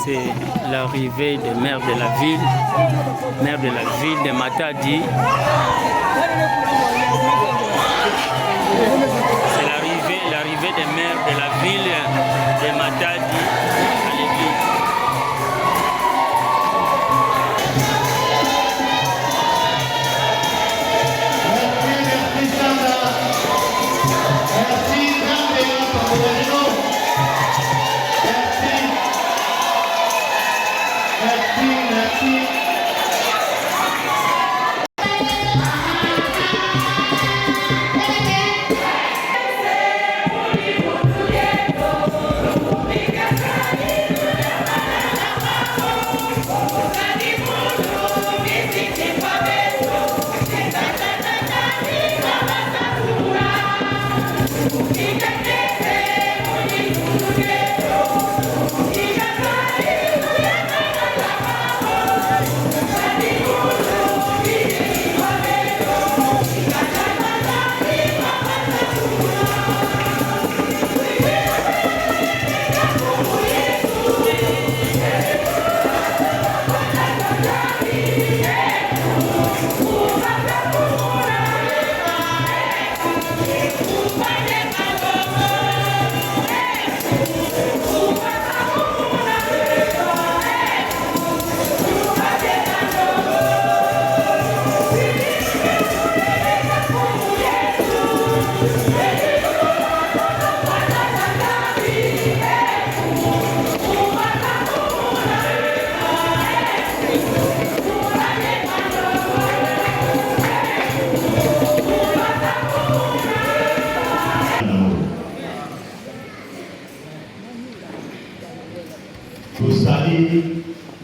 C'est l'arrivée des maires de la ville de Matadi. C'est l'arrivée des maires de la ville de Matadi à l'église.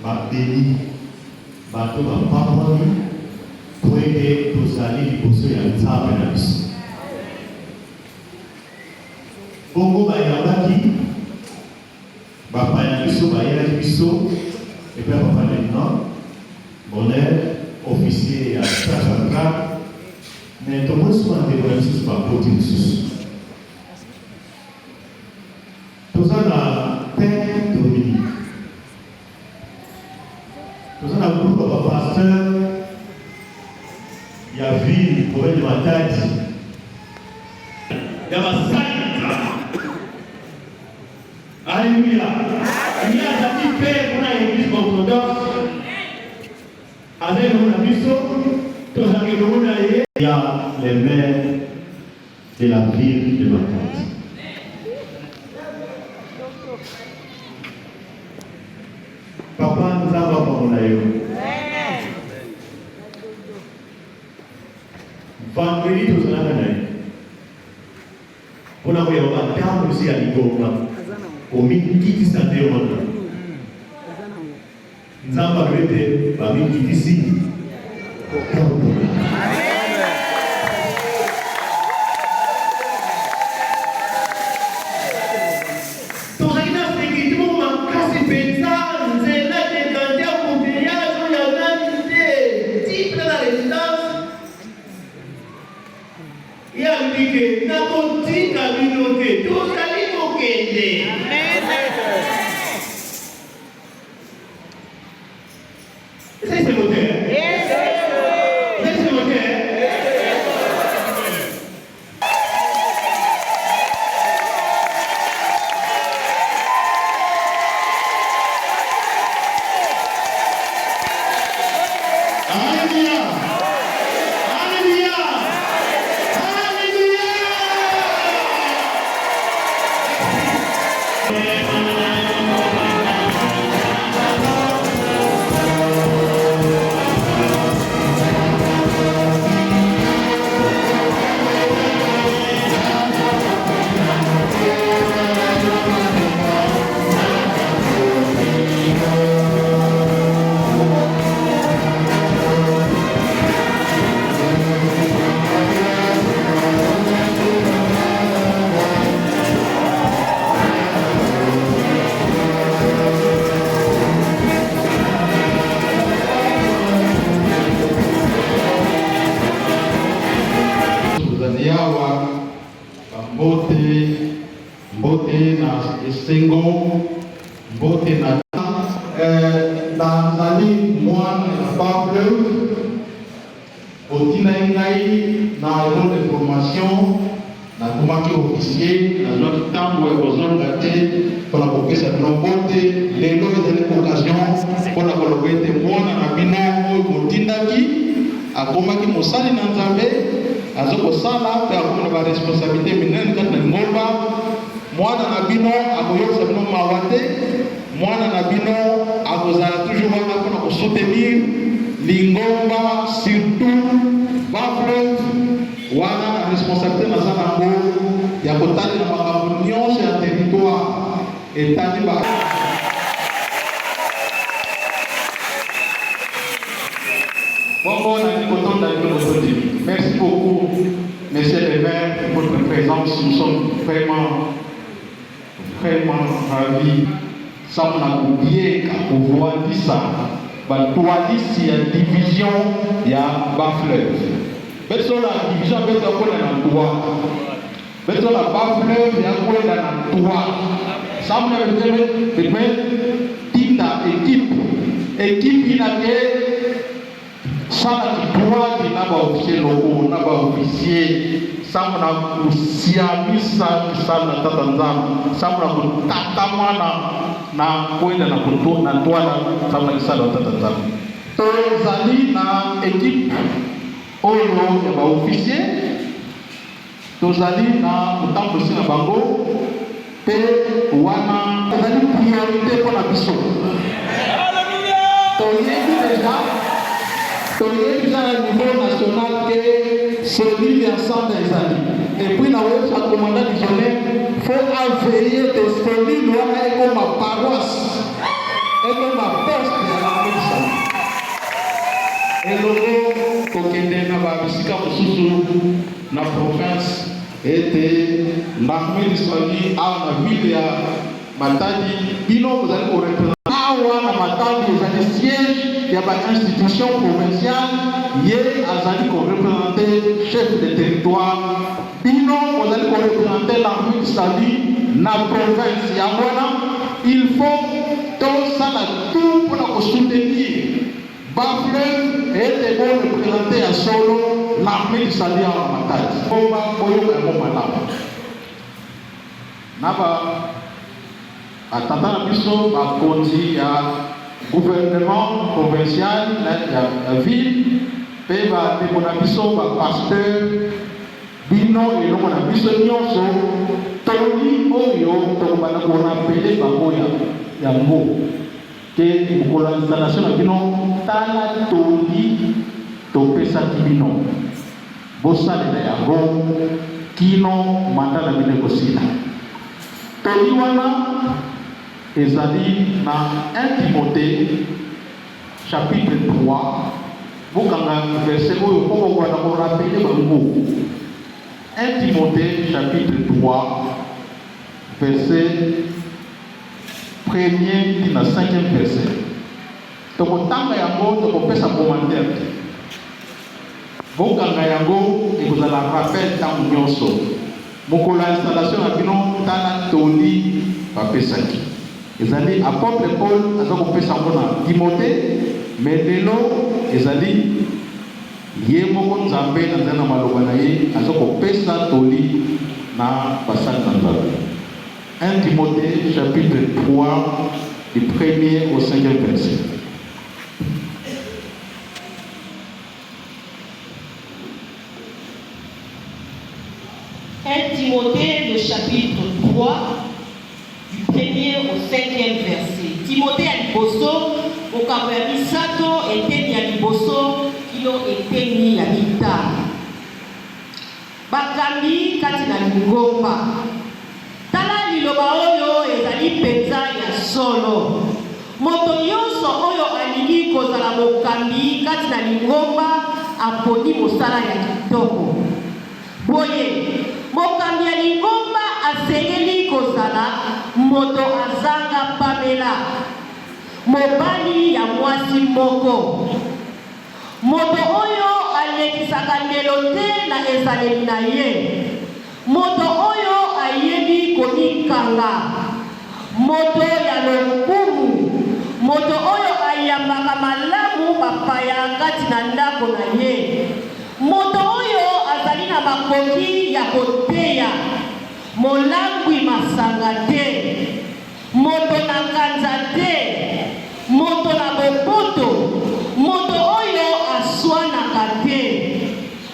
Mabdeni bato bapamoni po ete tozali liboso ya nzambe na biso. Bongo bayambaki bapaya biso bayelaki biso epe papa lieutenant bonheur officier ya staff central mais tomonisi bandeko na biso bakoti mosusu toza na père Dominique. Nous avons un groupe de pasteurs, il y a ville, il y a Matadi, il y a Massaïta. Alléluia. Il y a des pères qui ont une église orthodoxe. Avec nos amis, il y a les maires de la ville de Matadi. Papa nous a pas vendredi nous allons aller. On a vu un temps aussi à l'Igoma. Au milieu qui s'attend au monde. Nous avons regretté la vie qui ici. mbote mbote na esengo mbote na nazali mwana ya Pablo otina ngai na école de formation nakomaki officier nazwa ntango ya kozonga te mpona kopesa bino mbote. lelo ezali occasion mpona koloba ete mwana na bino oyo botindaki akomaki mosali na Nzambe azo kosala mpe akomi na baresponsabilité minene kati na Lingomba. Mwana na bino akoyokisa bino mawa te, mwana na bino akozala toujours wana mpona kosoutenir Lingomba, surtout Bafleuve wana na responsabilité naza nango ya kotalela makambo nyonso ya territoire etali ba. Merci beaucoup, Monsieur le maire, pour votre présence. Nous sommes vraiment ravis. Ça m'a oublié qu'à pouvoir dire ça, ici la division, il y a Bafleuve. Mais sur la division, il y a un toit. Mais sur la Bafleuve, il y a un toit. Ça m'a dit équipe, il a sana kituwa kinaba ofisier loko naba ofisier samuna kusiamisa kisana tata nzambe samuna kutatamana na kwenda na kutona twala samuna kisana tata nzambe. Tozali na équipe oyo ya ba officier, tozali na mutambusi na bango pe wana tozali priorité pour la biso. Toyebi déjà au niveau national que celui ensemble des amis. Et puis, la commandant du journée, il faut veiller de celui et comme ma paroisse et comme ma poste de l'armée du salut. Et le Kokende na Babisika Moussousou, na province, était l'armée du salut à la ville de Matadi. Bino, vous allez vous représenter. Awa Matadi, vous allez siège. Il y a une institution provinciale, hier, Azali qu'on représentait chef de territoire, Bino, vous allez qu'on représentait l'armée du salut, la province, il faut tout ça tout pour nous soutenir. Bafleuve était bon représenter à solo l'armée du salut à Matadi. Naba, à Tata Bisso, à Kondi, à gouvernement provincial, la ville, pe ba temonabiso ba pasteur bino elo monabiso nyonso toli oyo to bana ko rappeler bango ya ngo ke ko installation na bino tala toli to pesa bino bosa le yango kino mandala bino kosila toli wana ezali na 1 Timothée chapitre 3 bokanga verset oyo poko kwa na ko rappeler bango. 1 Timothée chapitre 3 verset 1er tina 5e verset. Tokotanga yango tokopesa commentaire. Bokanga yango ekozala rappel tango nyonso. Mokolo installation na bino tala toli bapesaki. Ezali apôtre Paul aza kopesa ngo na Timothée, mais lelo ezali ye moko Nzambe na nzana maloba na ye aza kopesa toli na basali na Nzambe. 1 Timothée chapitre 3 du 1er au 5e verset. Timothée, le chapitre 3, du 1er au 5e verset. Timothée à Liboso, au Kabouya Misato, et à Liboso, qui ont été mis à Mita. Bakami, Katina Lingomba. Tala liloba oyo, ezali penza ya solo. Moto yonso oyo alingi kozala mokambi, Katina Lingomba, aponi mosala ya kitoko. Boye, mokambi ya Lingomba asengeli kozala moto azanga pamela mobali ya mwasi moko moto oyo alekisaka ndelo te na ezaleli na ye moto oyo ayebi komikanga manga, moto ya lokumu, moto oyo ayambaka malamu bapaya kati na ndako na ye, moto oyo azali na makoki ya koteya, molangwi masanga te, moto na kanza te, moto na bopoto, moto oyo aswanaka te,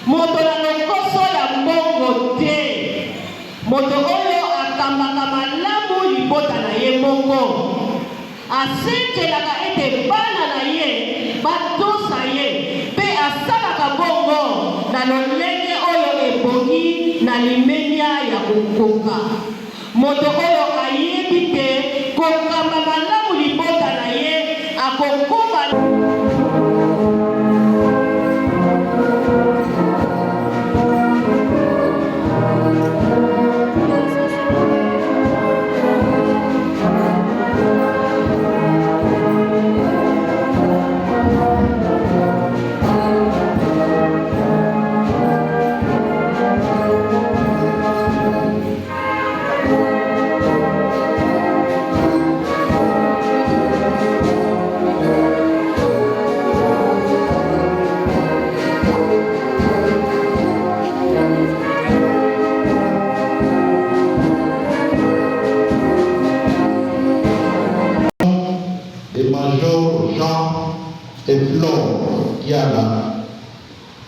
moto na lokoso ya mbongo te, moto oyo akambaka malamu libota na ye moko, asengelaka ete bana na ye batosa ye, mpe asalaka bongo na lolenge oyo ebongi na limemia ya kokoka, moto oyo ayebi te kokamba malamu libota na ye akokoma.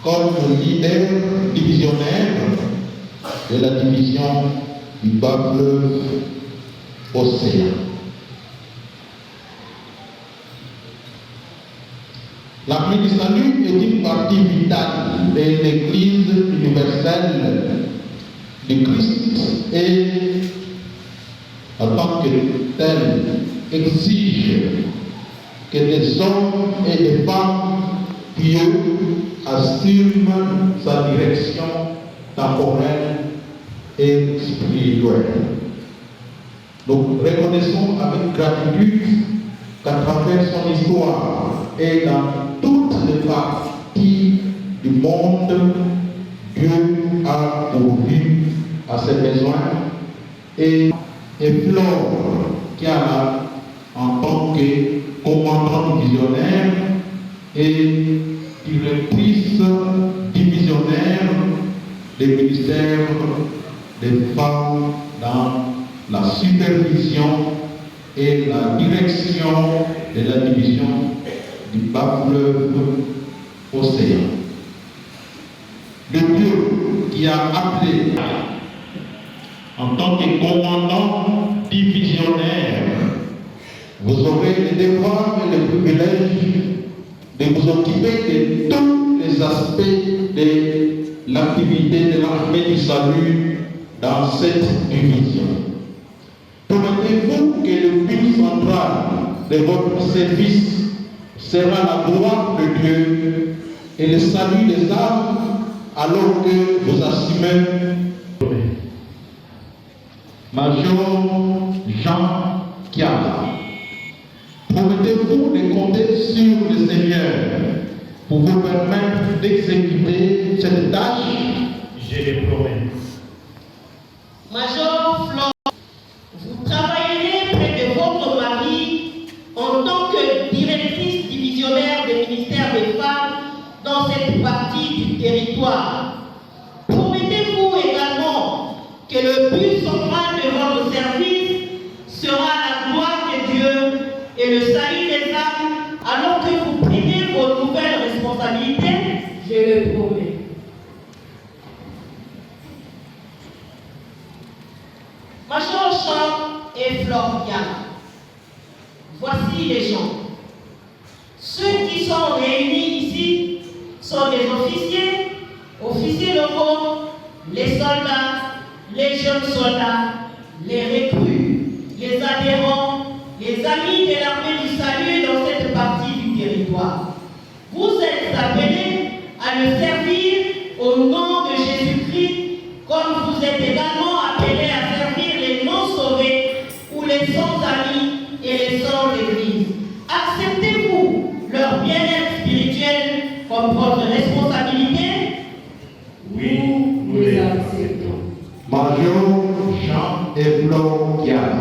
Comme leader divisionnaire de la division du bas-fleuve océan. L'armée du salut est une partie vitale de l'Église universelle du Christ et en tant que telle exige que des hommes et des femmes pieux assument sa direction temporelle et spirituelle. Nous reconnaissons avec gratitude qu'à travers son histoire et dans toutes les parties du monde, Dieu a pourvu à ses besoins et Flore Kiala en tant que commandant divisionnaire et directrice divisionnaire des ministères des femmes dans la supervision et la direction de la division du bas-fleuve océan. Le Dieu qui a appelé en tant que commandant divisionnaire, vous aurez le devoir et le privilège de vous occuper de tous les aspects de l'activité de l'armée du salut dans cette division. Promettez-vous que le but central de votre service sera la gloire de Dieu et le salut des âmes alors que vous assumez Major Jean Kiala. Promettez-vous de compter sur le Seigneur pour vous permettre d'exécuter cette tâche? Je le promets. Major Flore, vous travaillerez près de votre mari en tant que directrice divisionnaire des ministères des femmes dans cette partie du territoire. Promettez-vous également que le but central de votre service sera la gloire de Dieu et le salut des âmes alors que vous prenez vos nouvelles responsabilités? Je le promets. Major Jean et Flore Kiala, voici les gens. Ceux qui sont réunis ici sont des officiers locaux, les soldats, les jeunes soldats, les recrues, les adhérents, les amis de l'armée du salut dans cette partie du territoire. Vous êtes appelés à le servir au nom de Jésus-Christ, comme vous êtes également appelés à servir les non-sauvés ou les sans-amis et les sans-église. Acceptez-vous leur bien-être spirituel comme votre responsabilité? Oui, nous les acceptons. Major Jean et Flore Kiala.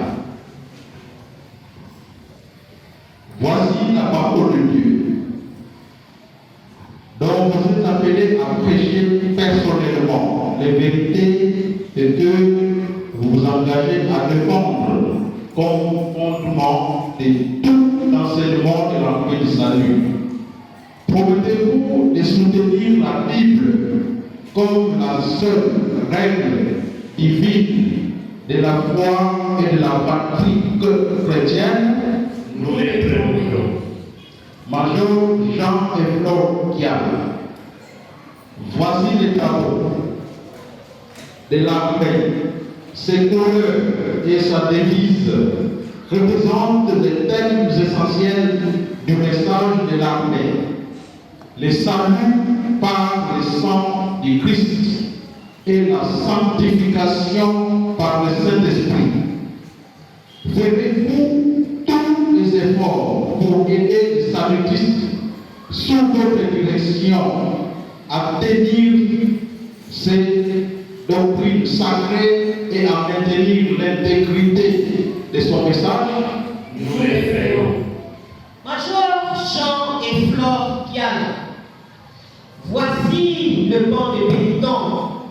appelé à prêcher personnellement les vérités et que vous vous engagez à défendre comme fondement de tout l'enseignement de la paix du salut. Promettez-vous de soutenir la Bible comme la seule règle divine de la foi et de la pratique chrétienne? Nous les promettons. Major Jean et Flore Kiala, voici les travaux de l'armée. Ses couleurs et sa devise représentent les thèmes essentiels du message de l'armée. Le salut par le sang du Christ et la sanctification par le Saint-Esprit. Ferez-vous tous les efforts pour aider les salutistes sous votre direction à tenir ces doctrines sacrées et à maintenir l'intégrité de son message? Nous les faisons. Major Jean et Flore Kiala, voici le banc des pénitents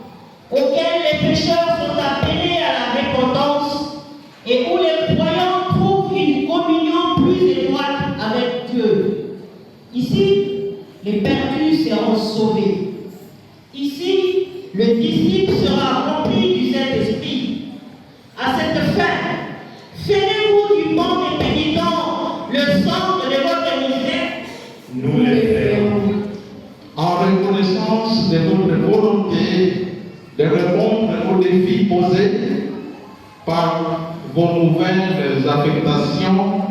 auquel les pécheurs sont appelés à la repentance et où les croyants trouvent une communion plus étroite avec Dieu. Ici, les perdus seront sauvés. Ici, le disciple sera rempli du Saint-Esprit. À cette fin, ferez-vous du banc des pénitents le centre de votre ministère? Nous les faisons. En reconnaissance de votre volonté de répondre aux défis posés par vos nouvelles affectations,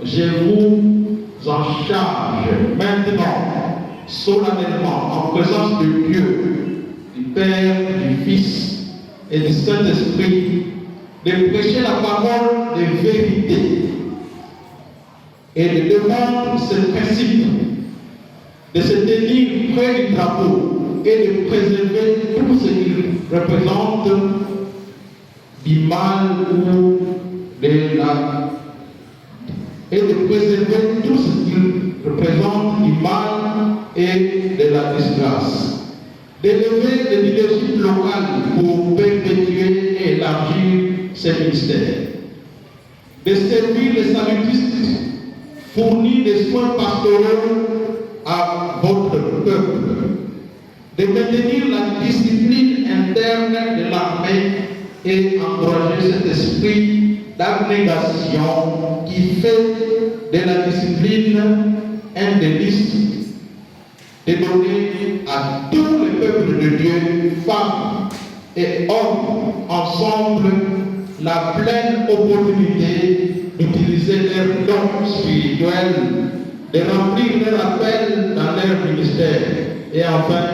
je vous en charge maintenant, solennellement, en présence de Dieu, du Père, du Fils et du Saint-Esprit, de prêcher la parole de vérité et de défendre ce principe, de se tenir près du drapeau et de préserver tout ce qui représente du mal ou de la... et de préserver tout ce qui représente du mal et de la disgrâce. D'élever le leadership local pour perpétuer et élargir ces ministères. De servir les salutistes, fournir des soins pastoraux à votre peuple, de maintenir la discipline interne de l'armée et encourager cet esprit d'abnégation qui fait de la discipline un délice, de donner à tous les peuples de Dieu, femmes et hommes, ensemble, la pleine opportunité d'utiliser leurs dons spirituels, de remplir leur appel dans leur ministère et enfin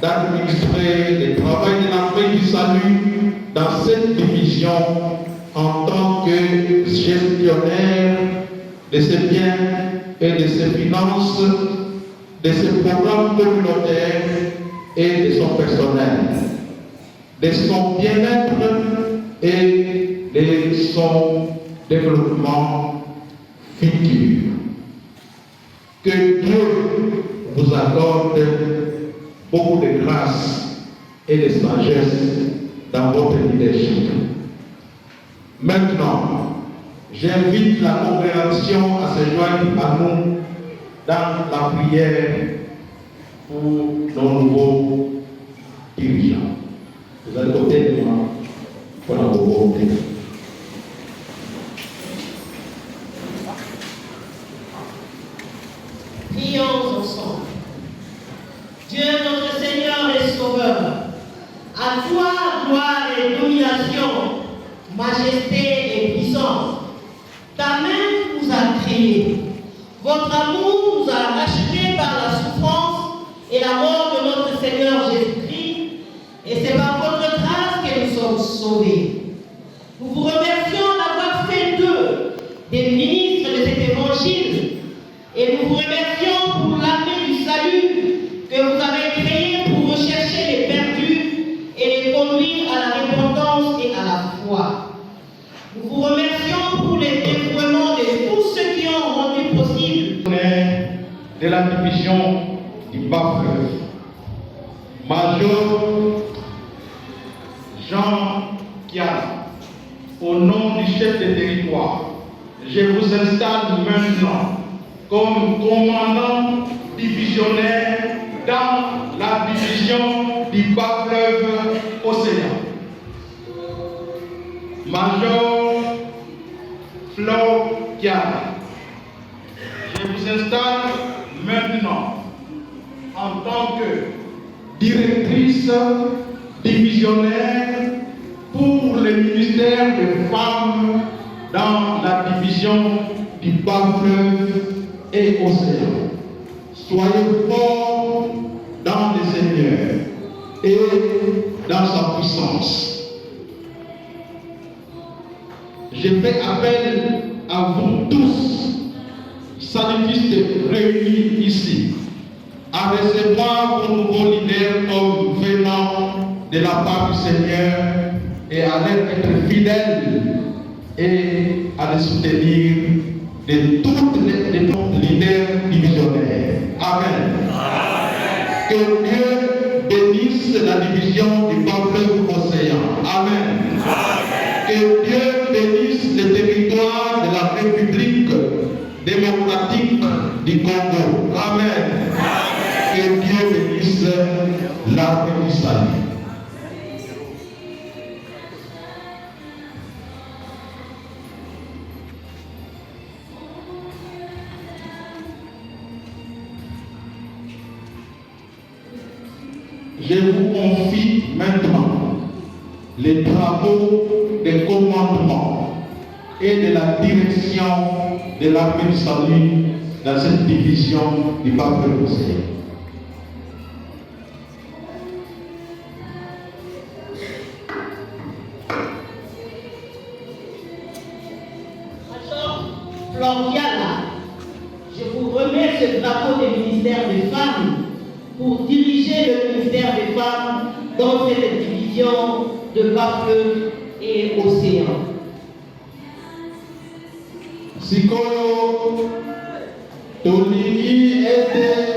d'administrer le travail de l'armée du salut dans cette division en tant que gestionnaire de ses biens et de ses finances, de ses programmes communautaires et de son personnel, de son bien-être et de son développement futur. Que Dieu vous accorde beaucoup de grâce et de sagesse dans votre leadership. Maintenant, j'invite la congrégation à se joindre à nous dans la prière pour nos nouveaux dirigeants. Vous allez côté de moi pour la volonté. Prions ensemble. Dieu notre Seigneur et Sauveur, à toi gloire et domination, majesté et puissance. Ta main nous a créés. Votre amour nous a rachetés par la souffrance et la mort de notre Seigneur Jésus-Christ. Et c'est par votre grâce que nous sommes sauvés. Nous vous remercions d'avoir fait d'eux des ministres de cet évangile. Et nous vous remercions pour l'armée du salut que vous avez créée pour rechercher les perdus et les conduire à la repentance et à la foi. Nous vous remercions pour les dévouements de tous ceux qui ont rendu possible De la division du Bas-Fleuve, Major Jean Kian, au nom du chef de territoire, je vous installe maintenant comme commandant divisionnaire dans la division du bas-fleuve Océan. Major Flo Kian, je vous installe maintenant en tant que directrice divisionnaire pour le ministère des Femmes dans la division du bas-fleuve et océan. Soyez forts dans le Seigneur et dans sa puissance. Je fais appel à vous tous, salutations réunis ici, à recevoir vos nouveaux leaders comme venant de la part du Seigneur et à leur être fidèles et à les soutenir de toutes les leaders divisionnaires. Amen. Amen. Que Dieu bénisse la division du bas-fleuve océan. Amen. Amen. Que Dieu bénisse le territoire de la République démocratique du Congo. Amen. Amen. Que Dieu bénisse l'armée du salut. Je vous confie maintenant les travaux de commandement et de la direction de l'armée du salut dans cette division du bas-fleuve océan. Major Floriana, je vous remets ce drapeau du ministère des Femmes pour diriger le ministère des Femmes dans cette division de bas-fleuve et océan. Sikoyo Tolini était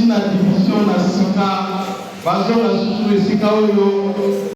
na division na sika bazonga susu esika oyo